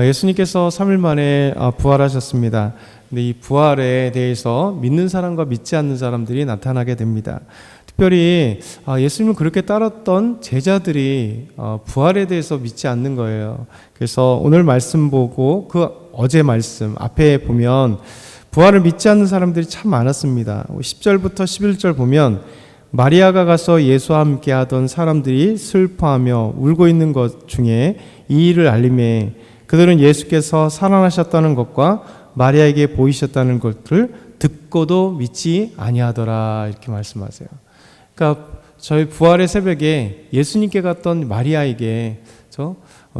예수님께서 3일 만에 부활하셨습니다. 근데 이 부활에 대해서 믿는 사람과 믿지 않는 사람들이 나타나게 됩니다. 특별히 예수님을 그렇게 따랐던 제자들이 부활에 대해서 믿지 않는 거예요. 그래서 오늘 말씀 보고 그 어제 말씀 앞에 보면 부활을 믿지 않는 사람들이 참 많았습니다. 10절부터 11절 보면 마리아가 가서 예수와 함께 하던 사람들이 슬퍼하며 울고 있는 것 중에 이 일을 알림해 그들은 예수께서 살아나셨다는 것과 마리아에게 보이셨다는 것을 듣고도 믿지 아니하더라 이렇게 말씀하세요. 그러니까 저희 부활의 새벽에 예수님께 갔던 마리아에게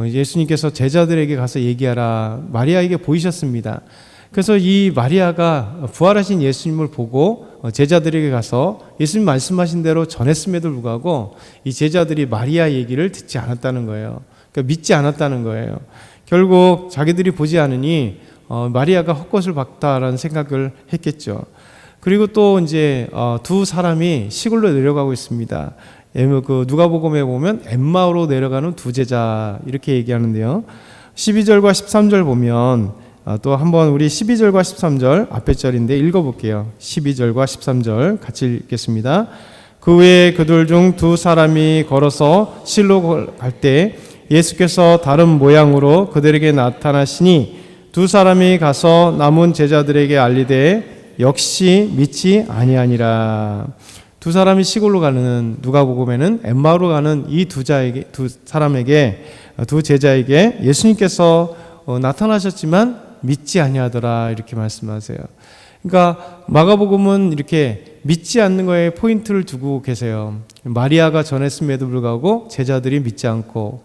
예수님께서 제자들에게 가서 얘기하라 마리아에게 보이셨습니다. 그래서 이 마리아가 부활하신 예수님을 보고 제자들에게 가서 예수님 말씀하신 대로 전했음에도 불구하고 이 제자들이 마리아 얘기를 듣지 않았다는 거예요. 그러니까 믿지 않았다는 거예요. 결국 자기들이 보지 않으니 마리아가 헛것을 봤다라는 생각을 했겠죠. 그리고 또 이제 두 사람이 시골로 내려가고 있습니다. 그 누가복음에 보면 엠마오로 내려가는 두 제자 이렇게 얘기하는데요. 12절과 13절 보면 또 한번 우리 12절과 13절 앞에 절인데 읽어볼게요. 12절과 13절 같이 읽겠습니다. 그 외에 그들 중 두 사람이 걸어서 실로 갈 때 예수께서 다른 모양으로 그들에게 나타나시니 두 사람이 가서 남은 제자들에게 알리되 역시 믿지 아니하니라. 두 사람이 시골로 가는 누가복음에는 엠마오로 가는 이 두 사람에게 두 제자에게 예수님께서 나타나셨지만 믿지 아니하더라 이렇게 말씀하세요. 그러니까 마가복음은 이렇게 믿지 않는 거에 포인트를 두고 계세요. 마리아가 전했음에도 불구하고 제자들이 믿지 않고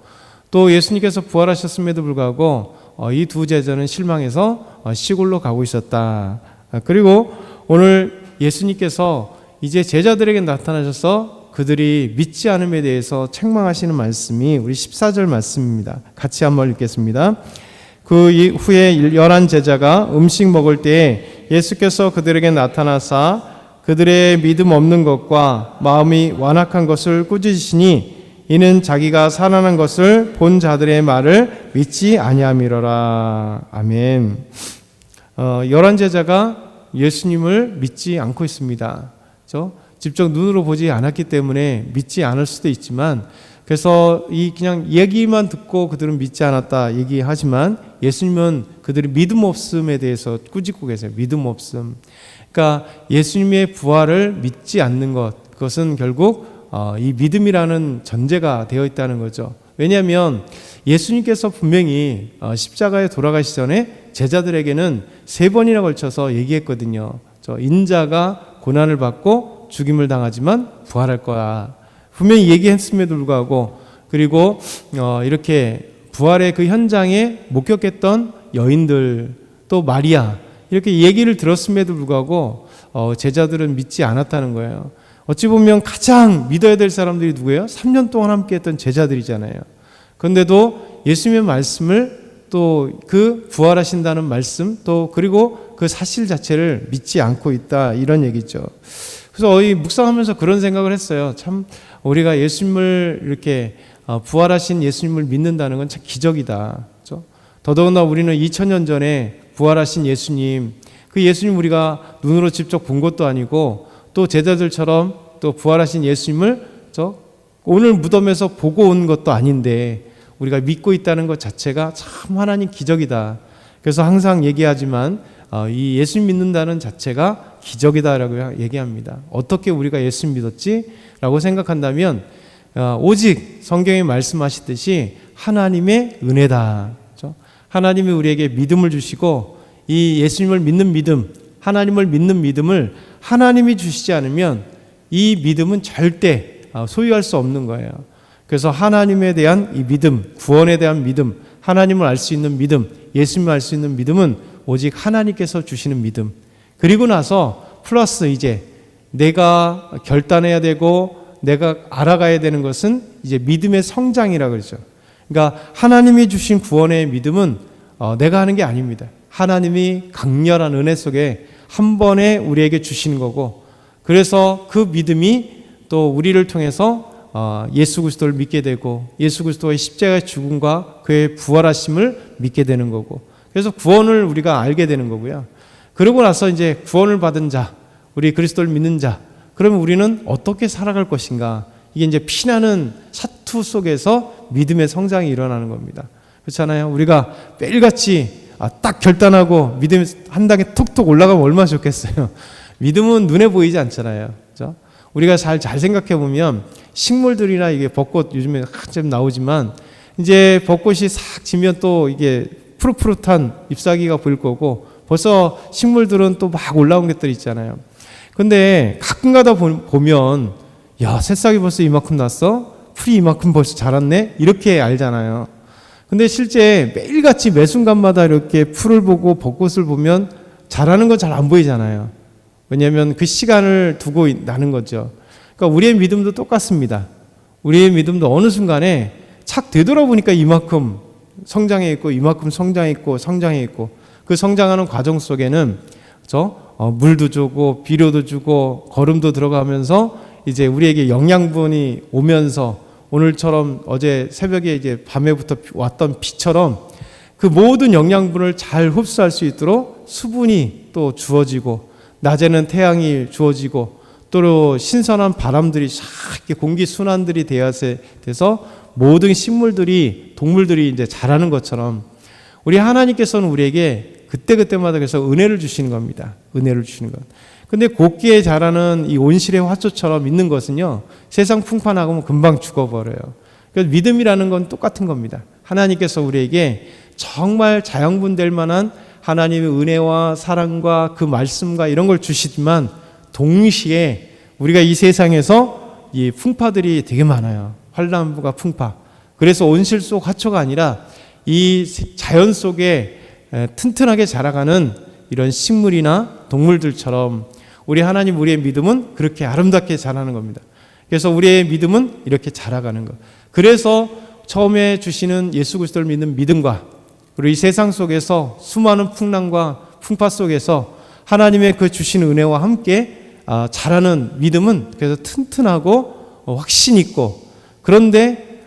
또 예수님께서 부활하셨음에도 불구하고 이 두 제자는 실망해서 시골로 가고 있었다. 그리고 오늘 예수님께서 이제 제자들에게 나타나셔서 그들이 믿지 않음에 대해서 책망하시는 말씀이 우리 14절 말씀입니다. 같이 한번 읽겠습니다. 그 후에 11 제자가 음식 먹을 때에 예수께서 그들에게 나타나사 그들의 믿음 없는 것과 마음이 완악한 것을 꾸짖으시니 이는 자기가 살아난 것을 본 자들의 말을 믿지 아니함이로라. 아멘. 11 제자가 예수님을 믿지 않고 있습니다. 직접 눈으로 보지 않았기 때문에 믿지 않을 수도 있지만 그래서 그냥 얘기만 듣고 그들은 믿지 않았다 얘기하지만 예수님은 그들의 믿음 없음에 대해서 꾸짖고 계세요. 믿음 없음. 그러니까 예수님의 부활을 믿지 않는 것, 그것은 결국 이 믿음이라는 전제가 되어 있다는 거죠. 왜냐하면 예수님께서 분명히 십자가에 돌아가시기 전에 제자들에게는 3번이나 걸쳐서 얘기했거든요. 인자가 고난을 받고 죽임을 당하지만 부활할 거야. 분명히 얘기했음에도 불구하고 그리고 이렇게 부활의 그 현장에 목격했던 여인들 또 마리아 이렇게 얘기를 들었음에도 불구하고 제자들은 믿지 않았다는 거예요. 어찌 보면 가장 믿어야 될 사람들이 누구예요? 3년 동안 함께했던 제자들이잖아요. 그런데도 예수님의 말씀을 또 그 부활하신다는 말씀 또 그리고 그 사실 자체를 믿지 않고 있다 이런 얘기죠. 그래서 묵상하면서 그런 생각을 했어요. 참 우리가 예수님을 이렇게 부활하신 예수님을 믿는다는 건 참 기적이다. 그렇죠? 더더구나 우리는 2000년 전에 부활하신 예수님, 그 예수님 우리가 눈으로 직접 본 것도 아니고 또 제자들처럼 또 부활하신 예수님을 오늘 무덤에서 보고 온 것도 아닌데 우리가 믿고 있다는 것 자체가 참 하나님 기적이다. 그래서 항상 얘기하지만 이 예수님 믿는다는 자체가 기적이다라고 얘기합니다. 어떻게 우리가 예수님 믿었지? 라고 생각한다면 오직 성경에 말씀하시듯이 하나님의 은혜다. 그렇죠? 하나님이 우리에게 믿음을 주시고 이 예수님을 믿는 믿음, 하나님을 믿는 믿음을 하나님이 주시지 않으면 이 믿음은 절대 소유할 수 없는 거예요. 그래서 하나님에 대한 이 믿음, 구원에 대한 믿음, 하나님을 알 수 있는 믿음, 예수님을 알 수 있는 믿음은 오직 하나님께서 주시는 믿음. 그리고 나서 플러스 이제 내가 결단해야 되고 내가 알아가야 되는 것은 이제 믿음의 성장이라 그러죠. 그러니까 하나님이 주신 구원의 믿음은 내가 하는 게 아닙니다. 하나님이 강렬한 은혜 속에 한 번에 우리에게 주시는 거고 그래서 그 믿음이 또 우리를 통해서 예수 그리스도를 믿게 되고 예수 그리스도의 십자가의 죽음과 그의 부활하심을 믿게 되는 거고, 그래서 구원을 우리가 알게 되는 거고요. 그러고 나서 이제 구원을 받은 자, 우리 그리스도를 믿는 자, 그러면 우리는 어떻게 살아갈 것인가? 이게 이제 피나는 사투 속에서 믿음의 성장이 일어나는 겁니다. 그렇잖아요. 우리가 매일같이 딱 결단하고 믿음이 한 단계 톡톡 올라가면 얼마나 좋겠어요. 믿음은 눈에 보이지 않잖아요. 그렇죠? 우리가 잘 생각해 보면 식물들이나 이게 벚꽃 요즘에 한참 나오지만 이제 벚꽃이 싹 지면 또 이게 푸릇푸릇한 잎사귀가 보일 거고 벌써 식물들은 또 막 올라온 것들 있잖아요. 근데 가끔 가다 보면 야, 새싹이 벌써 이만큼 났어? 풀이 이만큼 벌써 자랐네? 이렇게 알잖아요. 근데 실제 매일같이 매 순간마다 이렇게 풀을 보고 벚꽃을 보면 자라는 건 잘 안 보이잖아요. 왜냐하면 그 시간을 두고 나는 거죠. 그러니까 우리의 믿음도 똑같습니다. 우리의 믿음도 어느 순간에 착 되돌아보니까 이만큼 성장해 있고 이만큼 성장해 있고 성장해 있고, 그 성장하는 과정 속에는 물도 주고 비료도 주고 거름도 들어가면서 이제 우리에게 영양분이 오면서 오늘처럼 어제 새벽에 이제 밤에부터 왔던 비처럼 그 모든 영양분을 잘 흡수할 수 있도록 수분이 또 주어지고 낮에는 태양이 주어지고 또 신선한 바람들이 싹 이렇게 공기 순환들이 돼서 모든 식물들이 동물들이 이제 자라는 것처럼 우리 하나님께서는 우리에게 그때그때마다 그래서 은혜를 주시는 겁니다. 은혜를 주시는 것. 근데 곱게 자라는 이 온실의 화초처럼 있는 것은요, 세상 풍파나가면 금방 죽어버려요. 그래서 믿음이라는 건 똑같은 겁니다. 하나님께서 우리에게 정말 자양분될 만한 하나님의 은혜와 사랑과 그 말씀과 이런 걸 주시지만 동시에 우리가 이 세상에서 이 풍파들이 되게 많아요. 환난과 풍파. 그래서 온실 속 화초가 아니라 이 자연 속에 튼튼하게 자라가는 이런 식물이나 동물들처럼 우리 하나님, 우리의 믿음은 그렇게 아름답게 자라는 겁니다. 그래서 우리의 믿음은 이렇게 자라가는 것. 그래서 처음에 주시는 예수 그리스도를 믿는 믿음과 그리고 이 세상 속에서 수많은 풍랑과 풍파 속에서 하나님의 그 주신 은혜와 함께 자라는 믿음은 그래서 튼튼하고 확신 있고, 그런데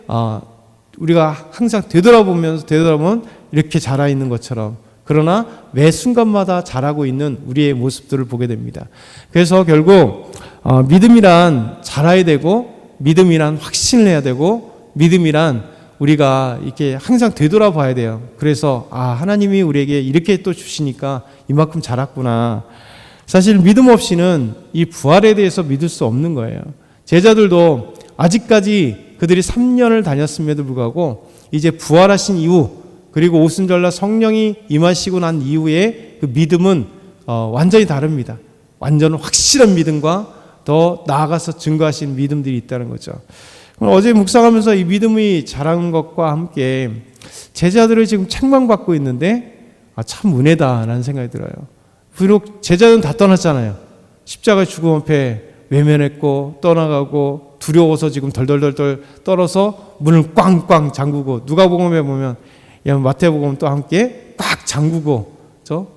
우리가 항상 되돌아보면 이렇게 자라 있는 것처럼, 그러나 매 순간마다 자라고 있는 우리의 모습들을 보게 됩니다. 그래서 결국 믿음이란 자라야 되고, 믿음이란 확신을 해야 되고, 믿음이란 우리가 이렇게 항상 되돌아봐야 돼요. 그래서 하나님이 우리에게 이렇게 또 주시니까 이만큼 자랐구나. 사실 믿음 없이는 이 부활에 대해서 믿을 수 없는 거예요. 제자들도 아직까지 그들이 3년을 다녔음에도 불구하고 이제 부활하신 이후, 그리고 오순절날 성령이 임하시고 난 이후에 그 믿음은 완전히 다릅니다. 완전 확실한 믿음과 더 나아가서 증거하신 믿음들이 있다는 거죠. 어제 묵상하면서 이 믿음이 자란 것과 함께 제자들을 지금 책망받고 있는데 참 은혜다라는 생각이 들어요. 비록 제자들은 다 떠났잖아요. 십자가의 죽음 앞에 외면했고 떠나가고 두려워서 지금 덜덜덜 떨어서 문을 꽝꽝 잠그고, 누가복음에 보면 마태복음 또 함께 딱 잠그고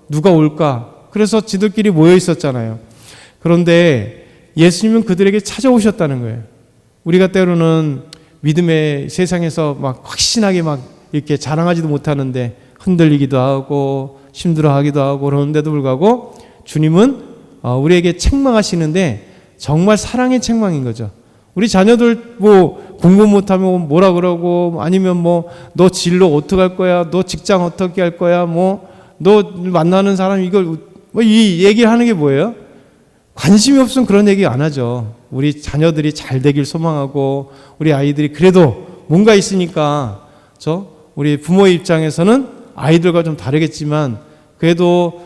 누가 올까? 그래서 지들끼리 모여 있었잖아요. 그런데 예수님은 그들에게 찾아오셨다는 거예요. 우리가 때로는 믿음의 세상에서 막 확신하게 막 이렇게 자랑하지도 못하는데 흔들리기도 하고 힘들어하기도 하고 그러는데도 불구하고 주님은 우리에게 책망하시는데 정말 사랑의 책망인 거죠. 우리 자녀들 뭐 공부 못하면 뭐라 그러고, 아니면 뭐 너 진로 어떻게 할 거야, 너 직장 어떻게 할 거야, 뭐 너 만나는 사람 이걸 뭐 이 얘기를 하는 게 뭐예요? 관심이 없으면 그런 얘기 안 하죠. 우리 자녀들이 잘 되길 소망하고 우리 아이들이 그래도 뭔가 있으니까 우리 부모의 입장에서는 아이들과 좀 다르겠지만 그래도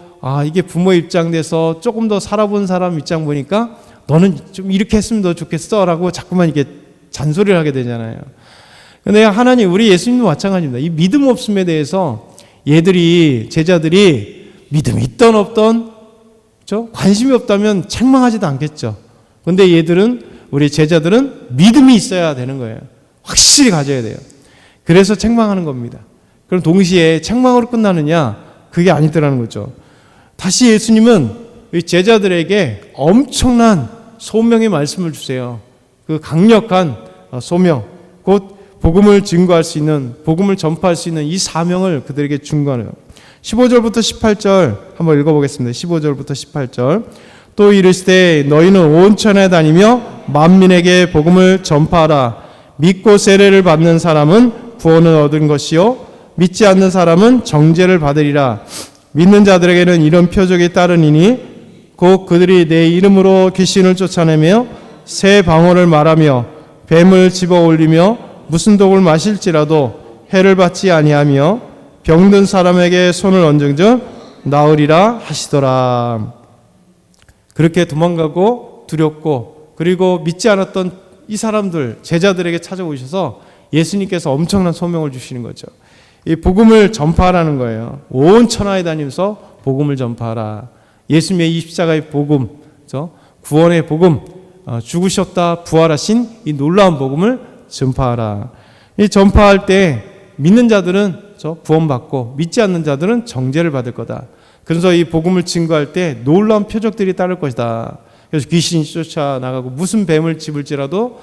이게 부모의 입장 돼서 조금 더 살아본 사람 입장 보니까 너는 좀 이렇게 했으면 더 좋겠어 라고 자꾸만 이게 잔소리를 하게 되잖아요. 근데 하나님, 우리 예수님도 마찬가지입니다. 이 믿음 없음에 대해서 제자들이 믿음이 있던 없던 관심이 없다면 책망하지도 않겠죠. 근데 우리 제자들은 믿음이 있어야 되는 거예요. 확실히 가져야 돼요. 그래서 책망하는 겁니다. 그럼 동시에 책망으로 끝나느냐? 그게 아니더라는 거죠. 다시 예수님은 이 제자들에게 엄청난 소명의 말씀을 주세요. 그 강력한 소명, 곧 복음을 증거할 수 있는, 복음을 전파할 수 있는 이 사명을 그들에게 준 거예요. 15절부터 18절 한번 읽어보겠습니다. 15절부터 18절. 또 이르시되 너희는 온 천하에 다니며 만민에게 복음을 전파하라. 믿고 세례를 받는 사람은 구원을 얻은 것이요 믿지 않는 사람은 정죄를 받으리라. 믿는 자들에게는 이런 표적이 따르니니 곧 그들이 내 이름으로 귀신을 쫓아내며 새 방언을 말하며 뱀을 집어 올리며 무슨 독을 마실지라도 해를 받지 아니하며 병든 사람에게 손을 얹은즉 나으리라 하시더라. 그렇게 도망가고 두렵고 그리고 믿지 않았던 이 사람들, 제자들에게 찾아오셔서 예수님께서 엄청난 소명을 주시는 거죠. 이 복음을 전파하라는 거예요. 온 천하에 다니면서 복음을 전파하라. 예수님의 이 십자가의 복음, 구원의 복음, 죽으셨다 부활하신 이 놀라운 복음을 전파하라. 이 전파할 때 믿는 자들은 구원받고 믿지 않는 자들은 정죄를 받을 거다. 그래서 이 복음을 증거할 때 놀라운 표적들이 따를 것이다. 그래서 귀신이 쫓아나가고 무슨 뱀을 집을지라도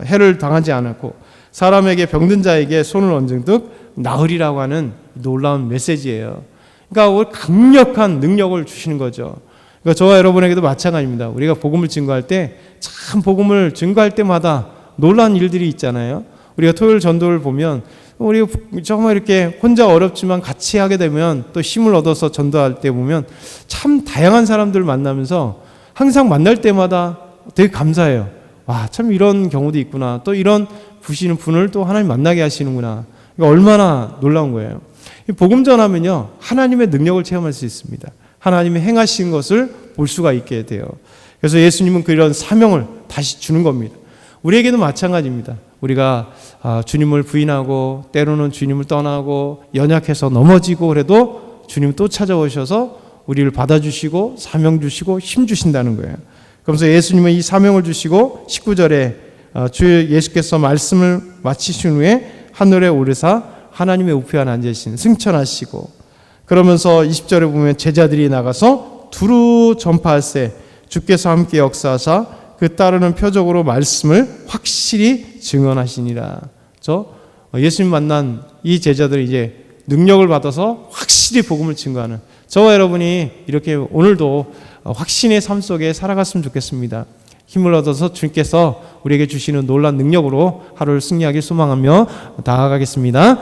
해를 당하지 않았고 사람에게 병든 자에게 손을 얹은즉 나으리라고 하는 놀라운 메시지예요. 그러니까 강력한 능력을 주시는 거죠. 그러니까 저와 여러분에게도 마찬가지입니다. 우리가 복음을 증거할 때 참 복음을 증거할 때마다 놀라운 일들이 있잖아요. 우리가 토요일 전도를 보면 우리가 정말 이렇게 혼자 어렵지만 같이 하게 되면 또 힘을 얻어서 전도할 때 보면 참 다양한 사람들을 만나면서 항상 만날 때마다 되게 감사해요. 와, 참 이런 경우도 있구나. 또 이런 부시는 분을 또 하나님 만나게 하시는구나. 그러니까 얼마나 놀라운 거예요. 복음 전하면요, 하나님의 능력을 체험할 수 있습니다. 하나님이 행하신 것을 볼 수가 있게 돼요. 그래서 예수님은 그런 사명을 다시 주는 겁니다. 우리에게도 마찬가지입니다. 우리가 주님을 부인하고 때로는 주님을 떠나고 연약해서 넘어지고 그래도 주님 또 찾아오셔서 우리를 받아주시고 사명 주시고 힘 주신다는 거예요. 그러면서 예수님은 이 사명을 주시고 19절에 주 예수께서 말씀을 마치신 후에 하늘에 오르사 하나님의 우편에 앉으신 승천하시고 그러면서 20절에 보면 제자들이 나가서 두루 전파할세 주께서 함께 역사하사 그 따르는 표적으로 말씀을 확실히 증언하시니라. 예수님 만난 이 제자들이 이제 능력을 받아서 확실히 복음을 증거하는 저와 여러분이 이렇게 오늘도 확신의 삶 속에 살아갔으면 좋겠습니다. 힘을 얻어서 주님께서 우리에게 주시는 놀라운 능력으로 하루를 승리하길 소망하며 나아가겠습니다.